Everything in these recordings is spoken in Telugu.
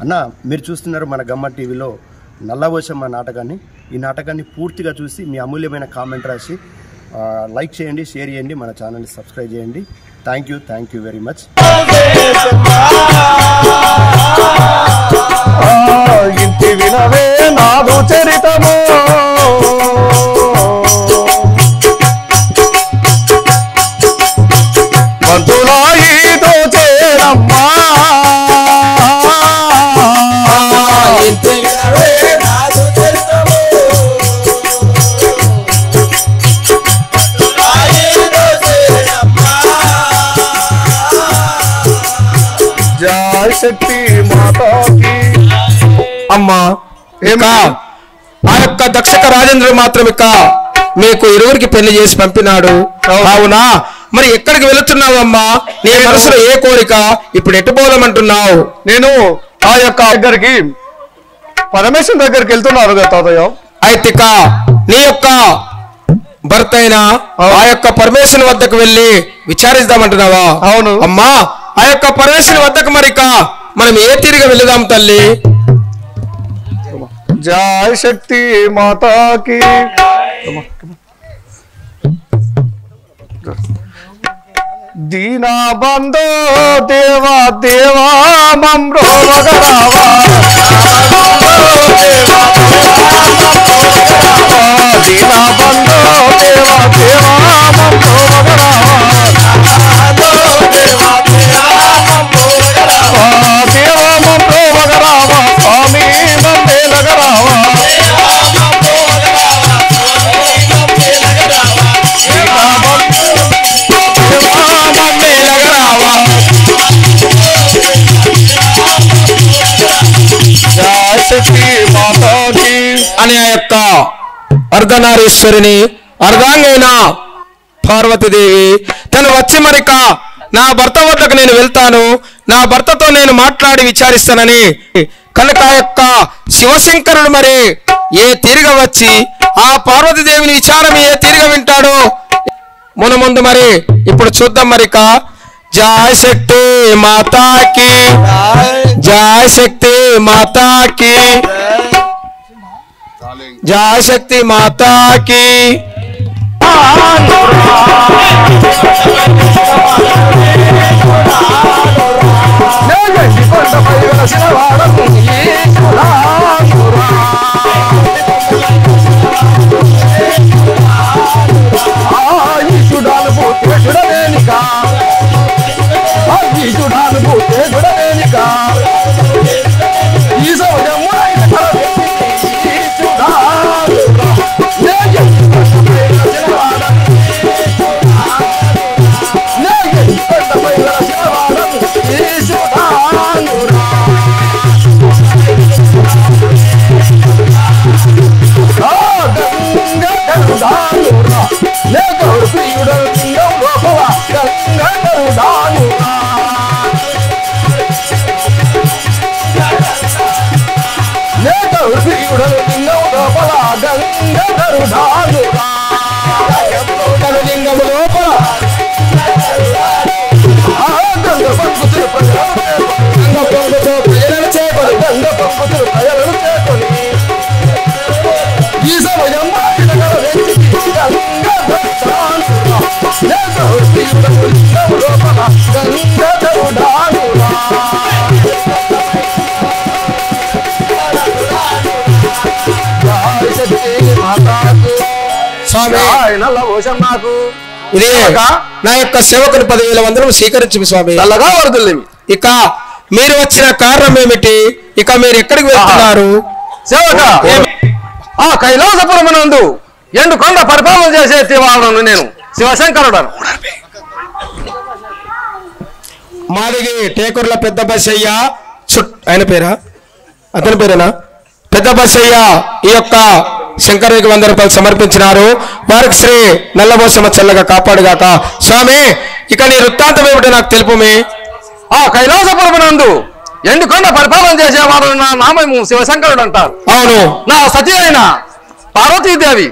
అన్న మీరు చూస్తున్నారు మన గమ్మ టీవీలో నల్లవోషమ్మ నాటకాన్ని. ఈ నాటకాన్ని పూర్తిగా చూసి మీ అమూల్యమైన కామెంట్ రాసి లైక్ చేయండి, షేర్ చేయండి, మన ఛానల్ని సబ్స్క్రైబ్ చేయండి. Thank you very much. ఇంటి వినవే నాదు చరితము బంధులాయిదో చేరమ్మా శక్తి మాతాకి. అమ్మా ఇక ఆ యొక్క దక్షక రాజేంద్రుడు మాత్రం ఇక మీకు ఇరువురికి పెళ్లి చేసి పంపినాడు. అవునా, మరి ఎక్కడికి వెళుతున్నావమ్మా? నీ మనసులో ఏ కోరిక? ఇప్పుడు ఎటు పోదామంటున్నావు? నేను ఆ యొక్క దగ్గరికి పరమేశ్వరం దగ్గరికి వెళ్తున్నాను కదా తాతయ్య. అయితే నీ యొక్క భర్త అయిన ఆ యొక్క పరమేశ్వరుని వద్దకు వెళ్ళి విచారిద్దామంటున్నావా? అవును అమ్మా, ఆ యొక్క పరమేశ్వరుని వద్దకు మరిక మనం ఏ తీరుగా వెళదాం తల్లి? జయ శక్తి మాతాకి. దీనా బంధో దేవా దేవా మమ్రో మగరావా దీనా బంధో దేవా దేవా మమ్రో మగరావా దేవా మమ్రో మగరావా స్వామి మమ్మే లగరావా అని ఆ యొక్క అర్ధనారీశ్వరిని అర్ధాంగైన పార్వతీదేవి తను వచ్చి మరిక నా భర్త వద్దకు నేను వెళ్తాను, నా భర్తతో నేను మాట్లాడి విచారిస్తానని కనుక ఆ యొక్క శివశంకరుడు మరి ఏ తీరుగా వచ్చి ఆ పార్వతీదేవిని విచారం ఏ తీరుగా వింటాడో ముందు మరి ఇప్పుడు చూద్దాం. మరిక జయ శక్తి మాతాకి, జయ శక్తి మాతాకి, జయ శక్తి మాతాకి. ఇదే నా యొక్క సేవకుని 10,000 వందలు స్వీకరించు స్వామి. చల్లగా వరదలేవి. ఇక మీరు వచ్చిన కారణం ఏమిటి? ఇక మీరు ఎక్కడికి వెళ్తున్నారు? సేవక ఆ కైలాసపురమునందు ఎండు కొండ పరిపాలన చేసే తివాలను నేను శివశంకరుడను. మాదిగి టేకూర్ల పెద్ద బసయ్య ఆయన పేరా అతని పేరేనా పెద్ద బసయ్య ఈ యొక్క శంకరుడికి 100 రూపాయలు సమర్పించినారు. వారికి శ్రీ నల్లబోసమ్మ చల్లగా కాపాడుగాక. స్వామి ఇక నీ వృత్తాంతం ఏమిటో నాకు తెలుపుమే. ఆ కైలాసపురమునందు ఎండుకొండ పరిపాలన చేసేవాడు నా నామము శివశంకరుడు అంటారు. అవును. నా సతి అయిన పార్వతీదేవి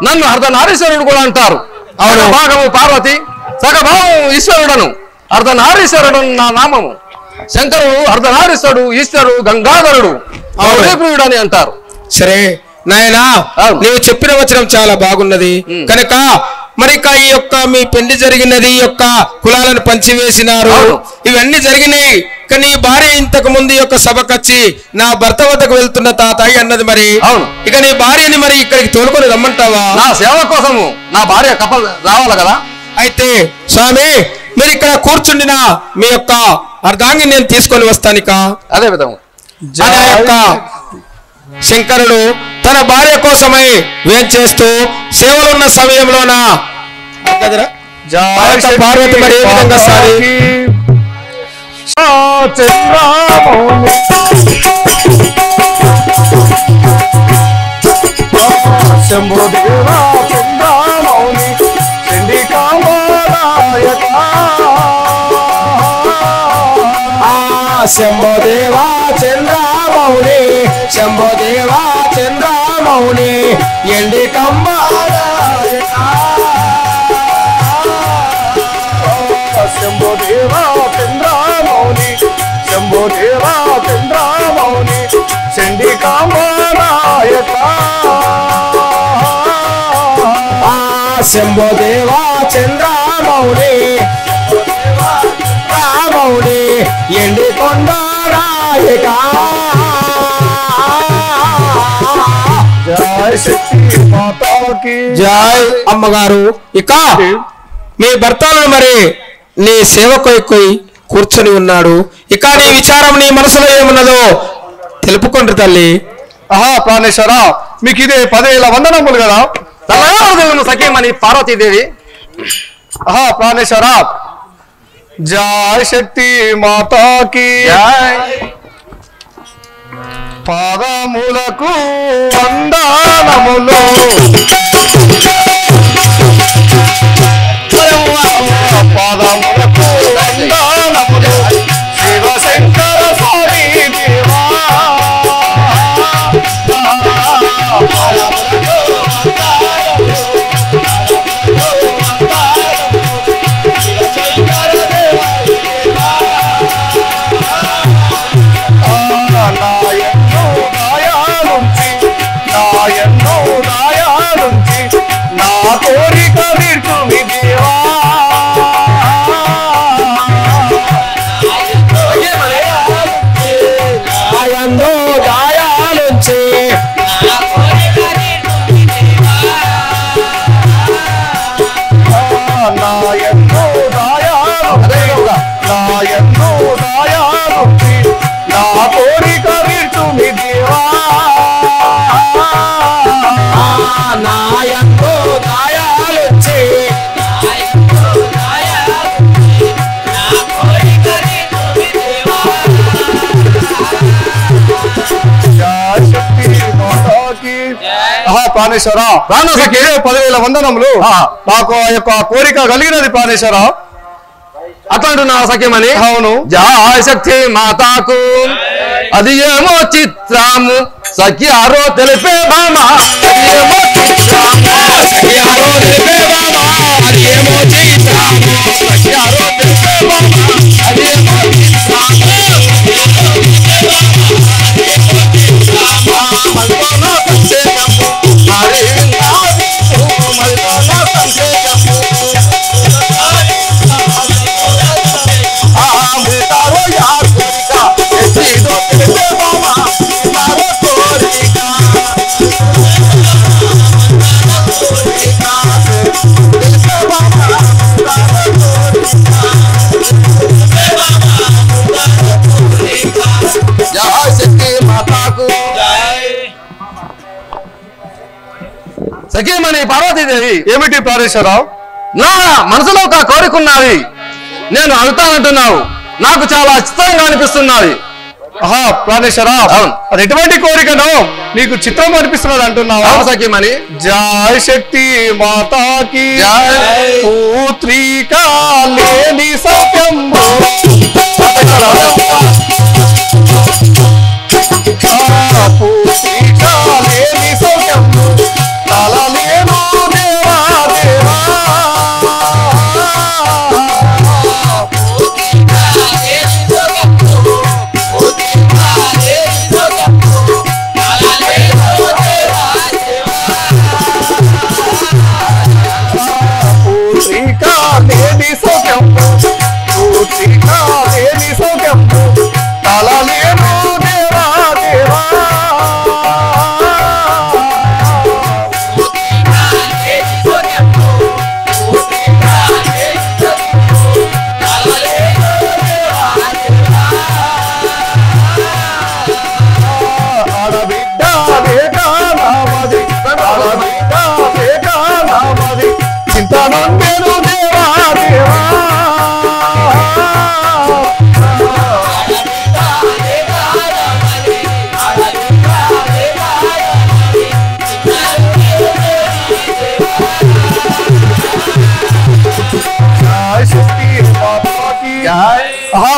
నన్ను అర్ధనారీశ్వరుడు కూడా అంటారు. అవును. భాగము పార్వతి సగభాగము ఈశ్వరుడను అర్ధనారీశ్వరుడు నా నామము. శంకరుడు అర్ధనారీశ్వరుడు ఈశ్వరుడు గంగాధరుడు ప్రియుడు అని అంటారు. సరే నాయనా నీవు చెప్పిన వచనం చాలా బాగున్నది కనుక మరి ఈ యొక్క మీ పెళ్లి జరిగినది యొక్క కులాలను పంచివేసినారు ఇవన్నీ జరిగినాయి. కానీ నీ భార్య ఇంతకు ముందు యొక్క సభకొచ్చి నా భర్త వద్దకు వెళ్తున్న తాతాయి అన్నది. మరి ఇక నీ భార్యని మరి ఇక్కడికి తోలుకొని రమ్మంటావా? నా సేవ కోసము నా భార్య కపల్ రావాలి కదా. అయితే స్వామి మీరు ఇక్కడ కూర్చుండిన మీ యొక్క అర్ధాంగి నేను తీసుకొని వస్తానిక. అదే విధంగా శంకరుడు తన భార్య కోసమై వేం చేస్తూ సేవలున్న సమయంలోన పార్వతి మరి ఏ విధంగా సారి శంభోదేవా చంద్రమౌని శంభోదేవా చంద్రమౌని ఎండి కంబ శంభోదేవా చంద్రమౌని శంభోదేవా చంద్రమౌని చండి కామనాయక శంభోదేవా చంద్రమౌని రామౌని ఎండి కొండ నాయక. జై శక్తి మాతాకి జై. అమ్మగారు ఇక మీ భర్తలను మరి నీ సేవకు ఎక్కువ కూర్చొని ఉన్నాడు. ఇక నీ విచారం నీ మనసులో ఏమున్నదో తెలుపుకోండి తల్లి. ఆహా ప్రాణేశ్వర మీకు ఇదే 10,000 వందనములు కదా. సఖీమణి పార్వతీదేవి. ఆహా ప్రాణేశ్వర జై శక్తి మాతాకి పాదములకు వందనములు పాదములకు వందనములు శివశంకర స్వామి దేవా. నా కోరిక తీర్చుమి దేవా. గాయందో గాయాలుంచి నాయన్నో దాయాలుంచి నా కోరిక తీర్చుమి దేవా. నాయందో గాయాలుంచి ప్రాణేశ్వర ప్రాణసఖి 10,000 వందనములు. నాకు ఆ యొక్క కోరిక కలిగినది ప్రాణేశ్వర. అతడు నా సఖ్యమని. అవును. జయ శక్తి మాతాకు అది ఏమో చిత్రము సఖ్యారో తెలిపే భామ అది ఏమో చిత్రము సఖ్యారో తెలిపే భామ అది ఏమో చిత్రము సఖ్యారో తెలిపే భామ అది ఏమో చిత్రము మల్లోనా సంసేయము హరి నాది మల్లోనా సంసేయము ఆమృతారో యా కోరిక ఎసిదో తెలిపే భామ నారో కోరిక తెలిపే భామ జయ శక్తి మాతాకు సఖీమణి పార్వతీదేవి. ఏమిటి ప్రాణేశ్వర? నా మనసులో ఒక కోరిక ఉన్నది, నేను అడుగుతానంటున్నావు. నాకు చాలా చిత్రంగా అనిపిస్తున్నది. ఆహా ప్రాణేశ్వర, అవును. అది ఎటువంటి కోరికను నీకు చిత్రం అనిపిస్తున్నది అంటున్నావా? సఖీమణి. జయ శక్తి మాతాకి పుత్రికా లేని సత్యం పుత్రికా లేని సత్యం తలలేను దేవా దేవా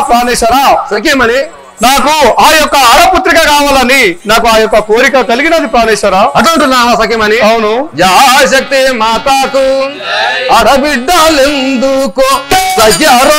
ప్రాణేశ్వరా, సఖీమణి. నాకు ఆ యొక్క ఆడపుత్రిక కావాలని నాకు ఆ యొక్క కోరిక కలిగినది ప్రాణేశ్వరా. అటుంటున్నావా సఖీమణి? అవును. శక్తి మాతాకు ఆడబిడ్డలెందుకో సఖ్యారో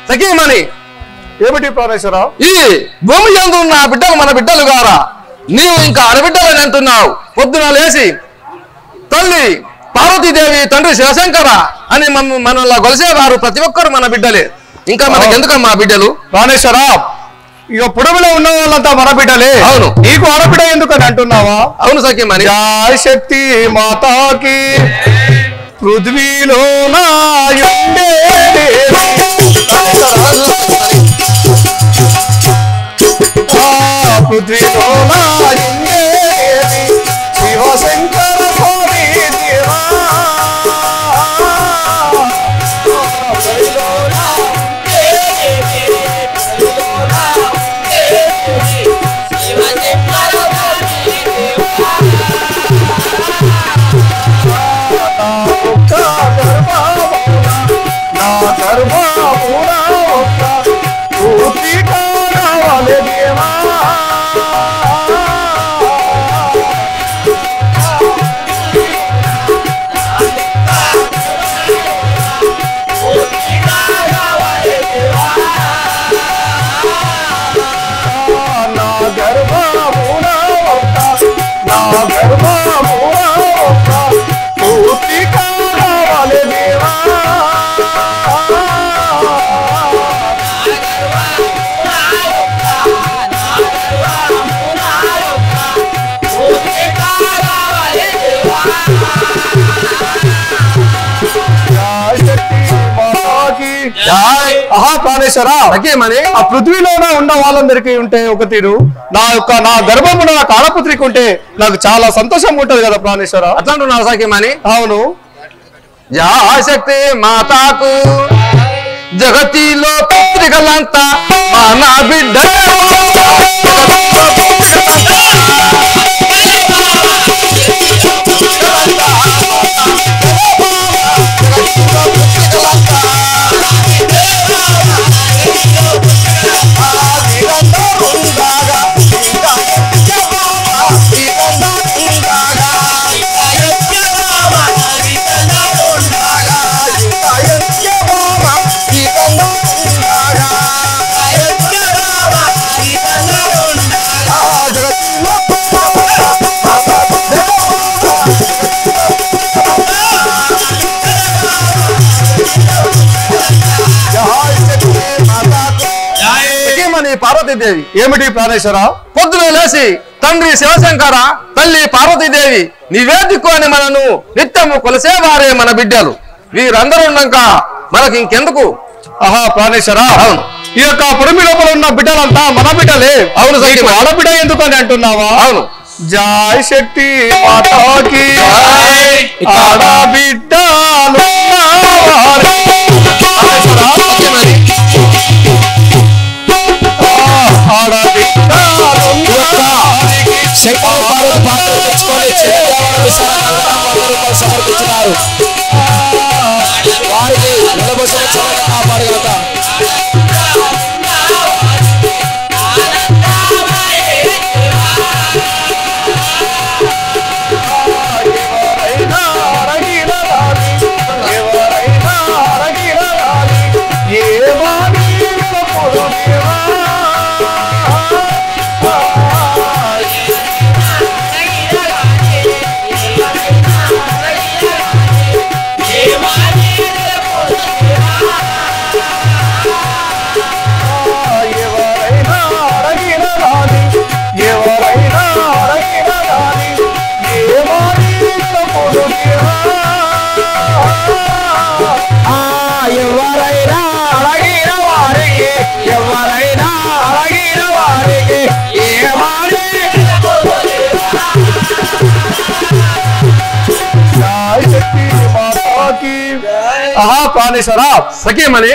సఖీమణి. ఏమిటి ప్రాణేశ్వర? ఈ భూమి యందు ఉన్న బిడ్డలు మన బిడ్డలు గారా, నీవు ఇంకా ఆడబిడ్డలని అంటున్నావు. పొద్దున లేచి తల్లి పార్వతీదేవి, తండ్రి శివశంకర అని మనల్ని గొలిసేవారు ప్రతి ఒక్కరు మన బిడ్డలే. ఇంకా మనకి ఎందుకమ్మా బిడ్డలు? ప్రాణేశ్వర, ఇక పొడవులో ఉన్న వాళ్ళంతా మన బిడ్డలే. అవును. నీకు ఆడబిడ్డ ఎందుకని అంటున్నావా? అవును సఖీమణి. జయ శక్తి మాతాకి పృథ్వీలో పృథ్వీలో శివశంకర స్వామి దేవా ప్రాణేశ్వర, ఆ పృథ్వీలోనే ఉన్న వాళ్ళందరికీ ఉంటే ఒక తీరు, నా గర్భమున నా కాళపుత్రికి ఉంటే నాకు చాలా సంతోషంగా ఉంటది కదా ప్రాణేశ్వర. అట్లా అంటున్నావు సఖీమణి? అవును. శక్తి మాతాకు జగతిలో పుత్రికలంతా మన బిడ్డ సఖీమణి పార్వతీదేవి. ఏమిటి ప్రాణేశ్వర? పొద్దున లేచి తండ్రి శివశంకర, తల్లి పార్వతీదేవి నీవే దిక్కు అని మనను నిత్యము కొలిసేవారే మన బిడ్డలు. వీరందరూ ఉన్నాక మనకి ఇంకెందుకు? ఆహా ప్రాణేశ్వర, అవును. ఈ యొక్క పురమి లోపల ఉన్న బిడ్డలంతా మన బిడ్డలే. అవును సఖీమణి. ఆడబిడ్డ ఎందుకు అని అంటున్నావా? అవును. జై శక్తి మాతాకి ఆడబిడ్డలు సమర్పించినారు. వారికి 40 సంవత్సరాలు కాపాడగలత. ప్రాణేశ్వర, సఖీమణి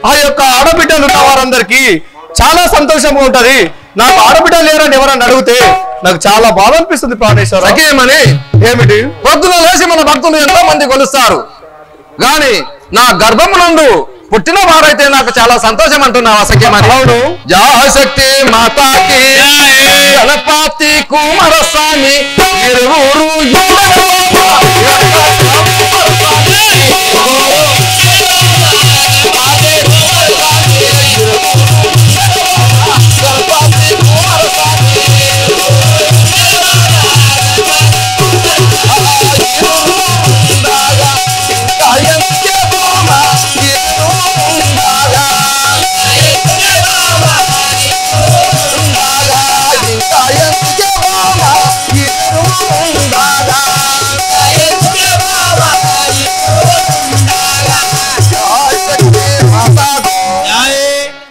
ఆ యొక్క ఆడబిడ్డలు ఉన్న వారందరికీ చాలా సంతోషంగా ఉంటది. నాకు ఆడబిడ్డలు లేరని ఎవరని అడిగితే నాకు చాలా బాధ అనిపిస్తుంది ప్రాణేశ్వర. సఖీమణి ఏమిటి? పొద్దున లేచి మన భక్తులు ఎంతో మంది కొలుస్తారు, గాని నా గర్భమునందు పుట్టిన వారైతే నాకు చాలా సంతోషం అంటున్నావా సఖీమణి? అవును. జయ శక్తి మాతాకి గణపతి కుమారస్వామి ఇరువురు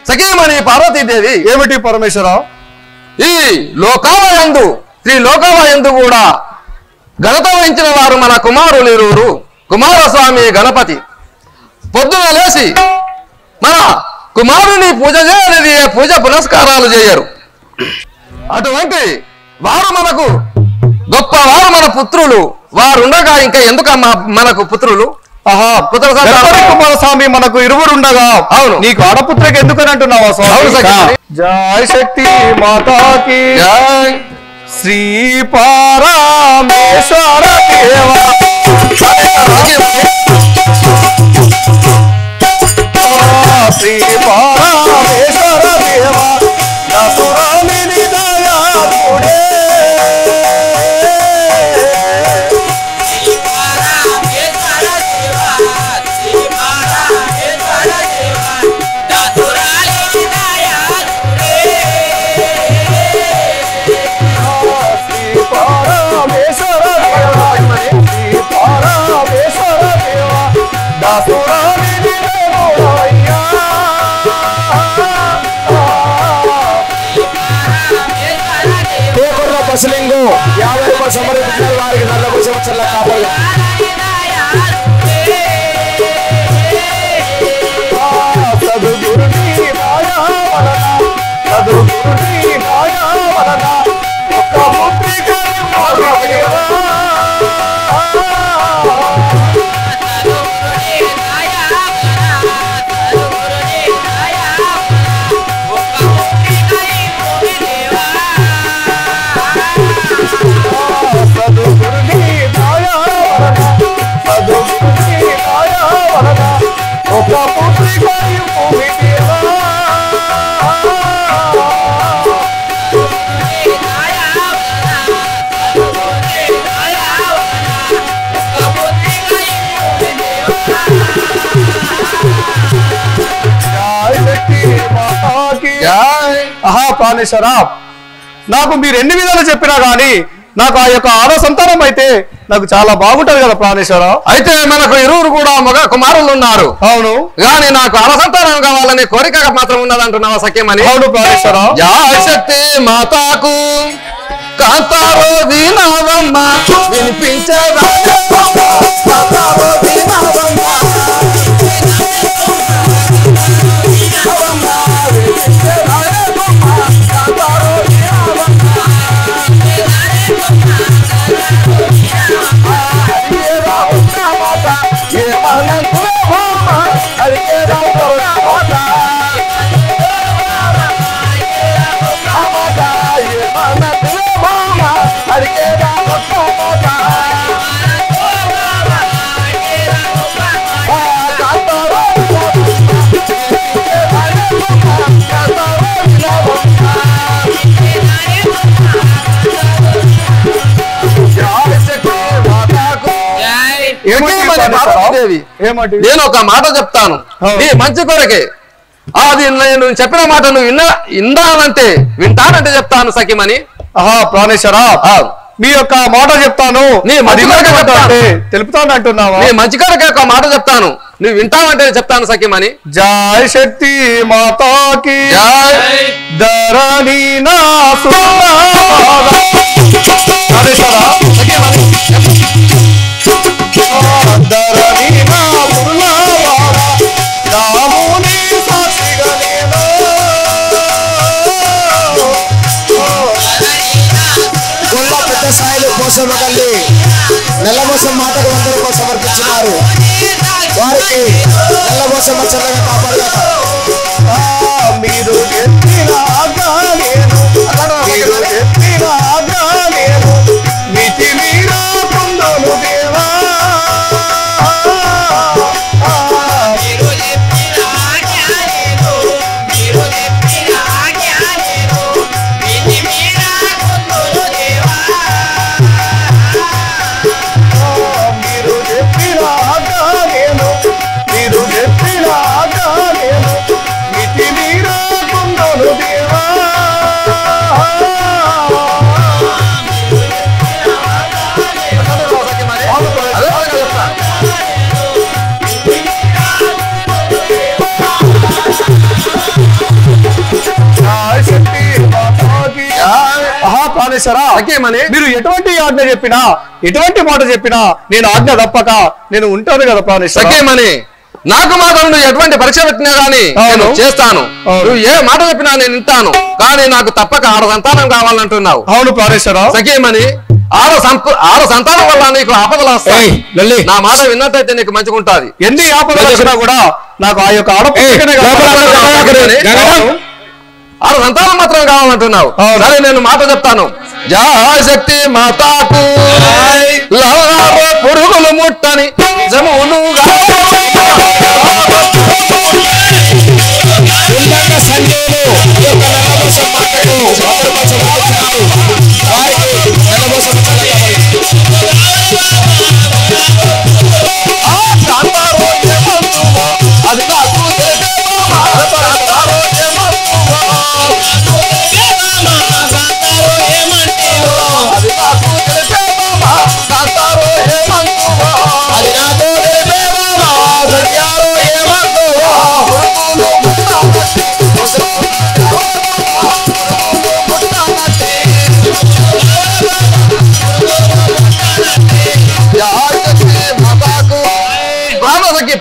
సఖీమణి పార్వతీదేవి. ఏమిటి పరమేశ్వర? ఈ లోకాలయందు శ్రీ లోకాలయందు కూడా ఘనత వహించిన వారు మన కుమారులు ఇరువురు, కుమారస్వామి గణపతి. పొద్దున లేచి మన కుమారుని పూజ చేయనిది పూజ పునస్కారాలు చేయరు. అటువంటి వారు మనకు గొప్పవారు, మన పుత్రులు. వారుండగా ఇంకా ఎందుకమ్మా మనకు పుత్రులు? కుమారస్వామి మనకు ఇరువురు ఉండగా అవును నీకు ఆడపుత్రకి ఎందుకని అంటున్నావా స్వామి? జై శక్తి మాతాకి జై శ్రీ పరమేశ్వర దేవ. శ్రీ పరమేశ్వర దేవ దసురామిని దయాళుడే. బసలింగు 50 రూపాయలు సమర్పించిన వారికి 40 సంవత్సరాల కాపాడు. జై ప్రాణేశ్వర, నాకు మీరు ఎన్ని విధాలు చెప్పినా గానీ నాకు ఆ యొక్క ఆడ సంతానం అయితే నాకు చాలా బాగుంటది కదా ప్రాణేశ్వర. అయితే మనకు ఇరువురు కూడా మగ కుమారులు ఉన్నారు. అవును, గాని నాకు ఆడ సంతానం కావాలనే కోరిక మాత్రం ఉన్నదంటున్నావా సఖ్యమని? అవును ప్రాణేశ్వర. శక్తి మాతాకు కాంతారో దీనవమ్మ వినిపించదా నేను ఒక మాట చెప్తాను నీ మంచి కొరకే. అది నేను చెప్పిన మాట నువ్వు విన్నానంటే వింటానంటే చెప్తాను సఖిమని. ప్రాణేశ్వర, మీ యొక్క మాట చెప్తాను, నీ తెలుపుతాను అంటున్నావా? నీ మంచి కొరకే ఒక మాట చెప్తాను, నువ్వు వింటానంటే చెప్తాను సఖిమని. జై శక్తి మాతాకి జై ధరణి నా కోసమగల్లి నెల్లమోసం మాటకు 100 రూపాయలు సమర్పించినారు. వారికి నెల్లమోసం చల్లగా కాపాడగా మీరు ఎత్తిన మితి మీరా పొందను దేవా. మీరు ఎటువంటి ఆజ్ఞ చెప్పినా ఎటువంటి మాట చెప్పినా నేను ఆజ్ఞ తప్పక నేను ఉంటాను కదా ప్రాణేశ్వర. సఖ్యమని నాకు మాత్రం నువ్వు ఎటువంటి పరీక్ష పెట్టినా గానీ నేను చేస్తాను. నువ్వు ఏ మాట చెప్పినా నేను వింటాను. కానీ నాకు తప్పక 6 సంతానం కావాలంటున్నావు. అవును ప్రాణేశ్వర. సఖ్యమని 6 సంతానం వల్ల నీకు ఆపదలు వస్తాయి. నా మాట విన్నట్టయితే నీకు మంచిగా ఉంటుంది. ఎన్ని ఆపదలు వచ్చినా కూడా నాకు ఆ యొక్క 6 సంతానం మాత్రం కావాలంటున్నావు. సరే నేను మాట చెప్తాను. జై శక్తి మాతాకు పురుగులు ముట్టని జమునుగా అది నాకు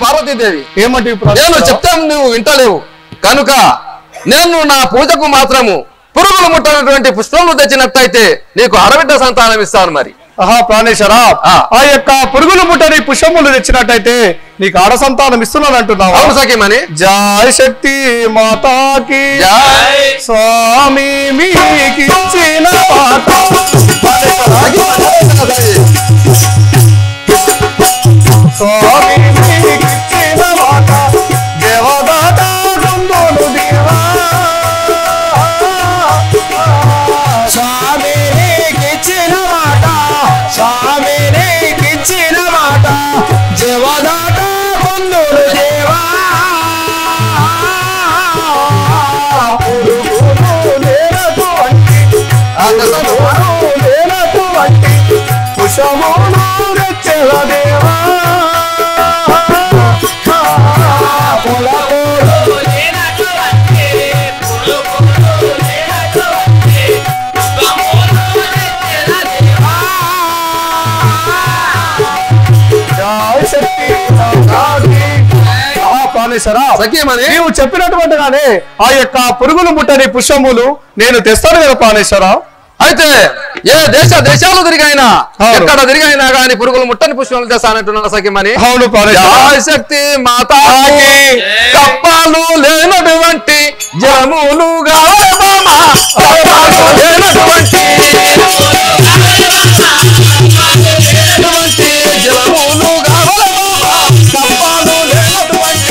పార్వతీదేవి ఏమంటే నేను చెప్తాను నువ్వు వింటలేవు కనుక నేను నా పూజకు మాత్రము పురుగులు ముట్టనటువంటి పుష్పములు తెచ్చినట్టయితే నీకు ఆడబిడ్డ సంతానం ఇస్తాను. మరి ప్రాణేశ్వర, ఆ యొక్క పురుగులు ముట్టని పుష్పములు తెచ్చినట్టయితే నీకు ఆడ సంతానం ఇస్తున్నాను అంటున్నావు. అవును సఖిమని. జై శక్తి మాతాకి జై. స్వామి మీకిచ్చిన మాట స్వామి మీకిచ్చిన మాట దేవదాత గంగోను దేవా. స్వామి నీకిచ్చిన మాట స్వామి నీకిచ్చిన మాట దేవదాత గంగోను దేవా. పురుగులు నేల లేనటువంటి పుష్పములు తెచ్చెద దేవా నీవు చెప్పినటువంటిగానే ఆ యొక్క పురుగులు ముట్టని పుష్పములు నేను తెస్తాను కదా ప్రాణేశ్వరా. అయితే ఏ దేశాలు తిరిగైనా ఎక్కడ తిరిగైనా గాని పురుగులు ముట్టని పుష్పాలు తెస్తానంటున్నా సఖిమని. అవును శక్తి మాతా కప్పాలు లేనటువంటి జములుగా లేనటువంటి జములుగా కప్పాలు లేనటువంటి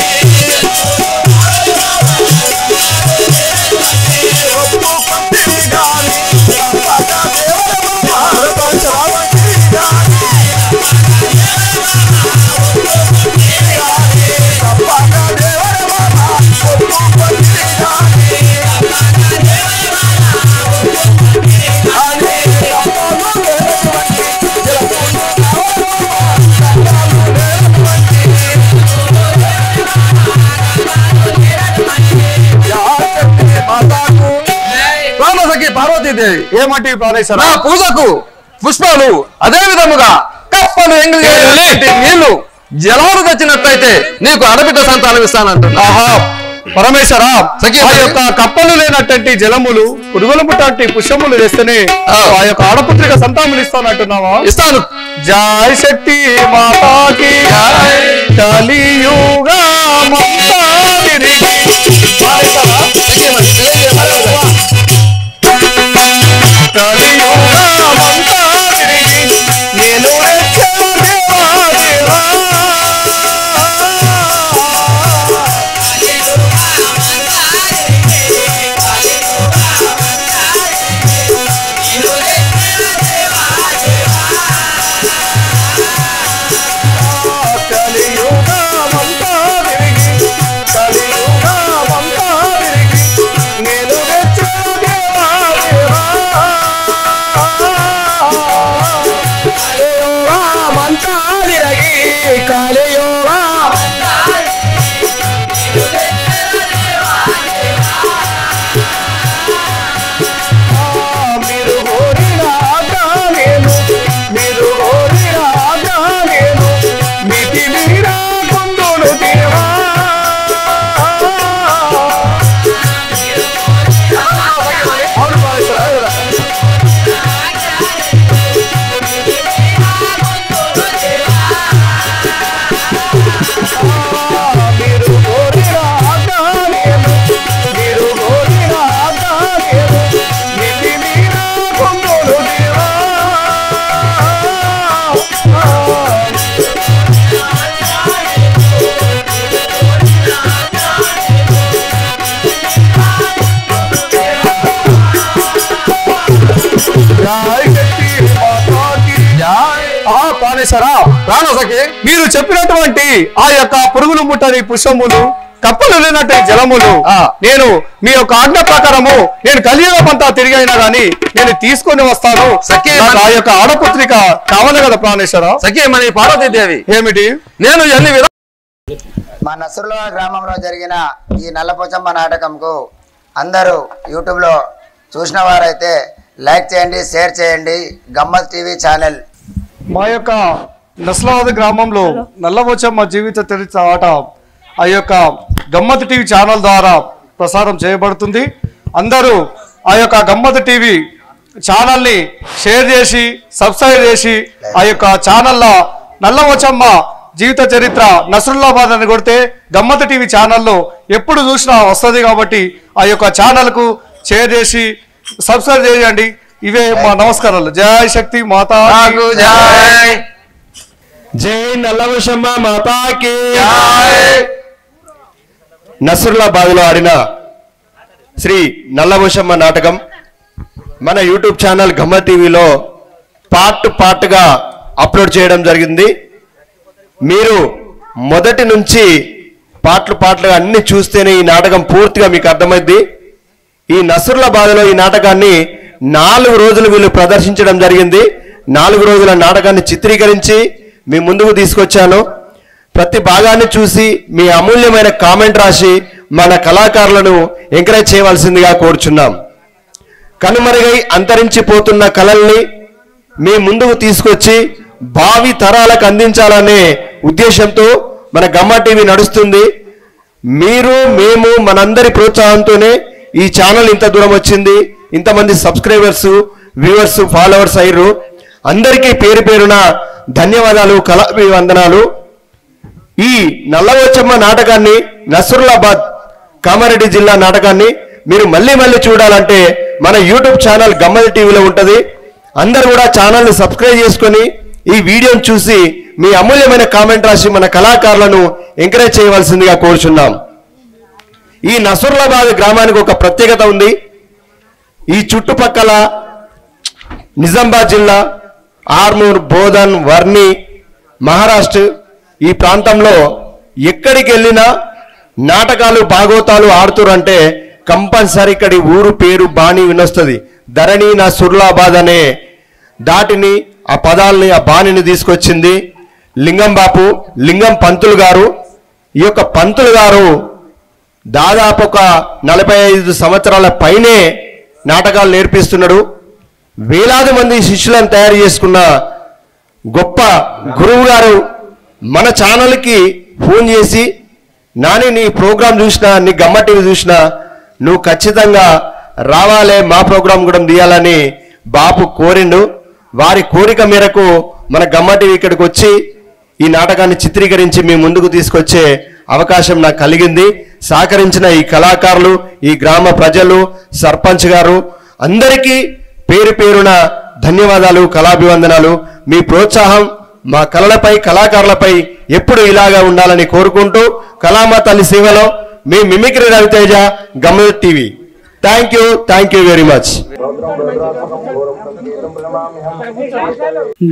పార్వతీదేవి ఏమంటే ప్రాణేశ్వర నా పూజకు పుష్పాలు అదే విధముగా కప్పలు నీళ్లు జలాలు తెచ్చినట్లయితే నీకు ఆడబిడ్డ సంతానం ఇస్తానంటున్నా. పరమేశ్వర ఆ యొక్క కప్పలు లేనటువంటి జలములు పురుగులు ముట్టంటి పుష్పములు వేస్తేనే ఆ యొక్క ఆడపుత్రిక సంతానములు ఇస్తానంటున్నావా? ఇస్తాను. జై శక్తి మాతాకి కలియుగా నేను మీరు చెప్పినటువంటి ఆ యొక్క పురుగులు ముట్టని పుష్పములు కప్పలు లేనట్టు జలములు నేను మీ యొక్క ఆజ్ఞ ప్రకారము నేను కలియుగమంతా తిరిగైనా గాని నేను తీసుకొని వస్తాను. ఆ యొక్క ఆడపుత్రిక కావాలి కదా ప్రాణేశ్వర. సఖీమణి పార్వతీదేవి ఏమిటి నేను ఎన్ని మా నసురుల గ్రామంలో జరిగిన ఈ నల్లపోచమ్మ నాటకంకు అందరూ యూట్యూబ్లో చూసిన వారైతే లైక్ చేయండి, షేర్ చేయండి. గమ్మత్ టీవీ ఛానల్. మా యొక్క నస్లాబాద్ గ్రామంలో నల్లపోచమ్మ జీవిత చరిత్ర ఆట ఆ యొక్క గమ్మత్ టీవీ ఛానల్ ద్వారా ప్రసారం చేయబడుతుంది. అందరూ ఆ యొక్క గమ్మత్ టీవీ ఛానల్ని షేర్ చేసి సబ్స్క్రైబ్ చేసి ఆ యొక్క ఛానల్లో నల్లపోచమ్మ జీవిత చరిత్ర నస్రుల్లాబాద్ అని కొడితే గమ్మత్ టీవీ ఛానల్లో ఎప్పుడు చూసినా వస్తుంది కాబట్టి ఆ యొక్క ఛానల్కు షేర్ చేసి సబ్స్క్రైబ్ చేయండి. ఇవే మా నమస్కారాలు. జై శక్తి మాతా జై. జై నల్లపోచమ్మ మాతాకి. నస్రుల్లాబాద్లో ఆడిన శ్రీ నల్లపోచమ్మ నాటకం మన యూట్యూబ్ ఛానల్ గమ్మత్ టీవీలో పార్ట్గా అప్లోడ్ చేయడం జరిగింది. మీరు మొదటి నుంచి పాటలుగా అన్ని చూస్తేనే ఈ నాటకం పూర్తిగా మీకు అర్థమైంది. ఈ నస్రుల్లాబాద్లో ఈ నాటకాన్ని 4 రోజులు వీళ్ళు ప్రదర్శించడం జరిగింది. 4 రోజుల నాటకాన్ని చిత్రీకరించి మీ ముందుకు తీసుకొచ్చాను. ప్రతి భాగాన్ని చూసి మీ అమూల్యమైన కామెంట్ రాసి మన కళాకారులను ఎంకరేజ్ చేయవలసిందిగా కోరుచున్నాం. కనుమరుగై అంతరించిపోతున్న కళల్ని మీ ముందుకు తీసుకొచ్చి భావి తరాలకు అందించాలనే ఉద్దేశంతో మన గమ్మ టీవీ నడుస్తుంది. మీరు మేము మనందరి ప్రోత్సాహంతోనే ఈ ఛానల్ ఇంత దూరం వచ్చింది. ఇంతమంది సబ్స్క్రైబర్స్, వ్యూవర్స్, ఫాలోవర్స్ అయ్యారు. అందరికీ పేరు పేరున ధన్యవాదాలు, కళాభివందనాలు. ఈ నల్లవోచమ్మ నాటకాన్ని, నసరులాబాద్ కామారెడ్డి జిల్లా నాటకాన్ని మీరు మళ్ళీ మళ్ళీ చూడాలంటే మన యూట్యూబ్ ఛానల్ గమ్మల్ టీవీలో ఉంటుంది. అందరూ కూడా ఛానల్ని సబ్స్క్రైబ్ చేసుకొని ఈ వీడియోని చూసి మీ అమూల్యమైన కామెంట్ రాసి మన కళాకారులను ఎంకరేజ్ చేయవలసిందిగా కోరుచున్నాం. ఈ నసరులాబాద్ గ్రామానికి ఒక ప్రత్యేకత ఉంది. ఈ చుట్టుపక్కల నిజామాబాద్ జిల్లా, ఆర్మూర్, బోధన్, వర్ని, మహారాష్ట్ర ఈ ప్రాంతంలో ఎక్కడికి వెళ్ళినా నాటకాలు, భాగవతాలు ఆడుతురంటే కంపల్సరీ ఇక్కడి ఊరు పేరు బాణి వినొస్తుంది. ధరణి నసరులాబాద్ అనే దాటిని, ఆ పదాలని, ఆ బాణిని తీసుకొచ్చింది లింగం బాపు, లింగం పంతులు గారు. ఈ యొక్క పంతులు గారు దాదాపు ఒక 45 సంవత్సరాల పైనే నాటకాలు నేర్పిస్తున్నాడు. వేలాది మంది శిష్యులను తయారు చేసుకున్న గొప్ప గురువు గారు మన ఛానల్కి ఫోన్ చేసి, నాని నీ ప్రోగ్రాం చూసినా, నీ గమ్మ టీవీ చూసినా, నువ్వు ఖచ్చితంగా రావాలే, మా ప్రోగ్రాం కూడా తీయాలని బాపు కోరిండు. వారి కోరిక మేరకు మన గమ్మ టీవీ ఇక్కడికి వచ్చి ఈ నాటకాన్ని చిత్రీకరించి మీ ముందుకు తీసుకొచ్చే అవకాశం నాకు కలిగింది. సహకరించిన ఈ కళాకారులు, ఈ గ్రామ ప్రజలు, సర్పంచ్ గారు అందరికీ పేరు పేరున ధన్యవాదాలు, కళాభివందనాలు. మీ ప్రోత్సాహం మా కళలపై, కళాకారులపై ఎప్పుడు ఇలాగా ఉండాలని కోరుకుంటూ, కళామ తల్లి సేవలో మీ mimicry Raviteja, Gammal TV. Thank you very much.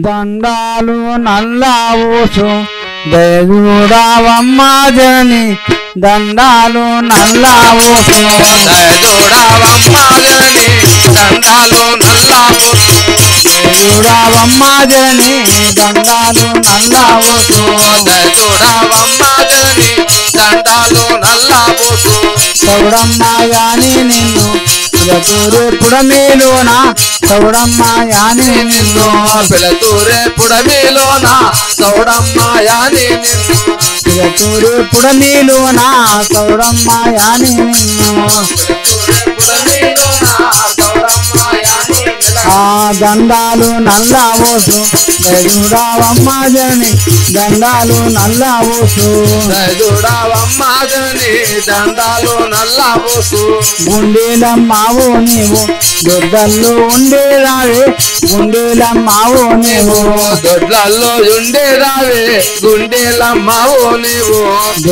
దండాలు నల్లావోసు దయచూడవమ్మ జనని, దండాలు నల్లావోసు దయచూడవమ్మ జనని, దండాలు నల్లావోసు దయచూడవమ్మ జనని, దండాలు నల్లావోసు దయచూడవమ్మ జనని, దండాలు నల్లావోసు చౌడమ్మ యాని నిన్ను పిలతూరు పుడమీలోన, చౌడమ్మ యాని నిన్ను పిలతూరే పుడమిలోన, చౌడమ్మ యాని నిన్ను పిలతూరు పుడమీలోన, చౌడమ్మ యాని నిన్ను పుడమిలోన, చౌడమ్మ యాని నిన్ను ఆ దండాలు నల్లావోసు దయచూడవమ్మ జనని, దండాలు నల్లావోసు దయచూడవమ్మ జనని, దండాలు నల్లావోసు గుండెలమ్మావో నీవు దొడ్డల్లో ఉండేరావే, గుండెలమ్మావో నీవు దొడ్లల్లో ఉండేరావే, గుండెలమ్మావో నీవు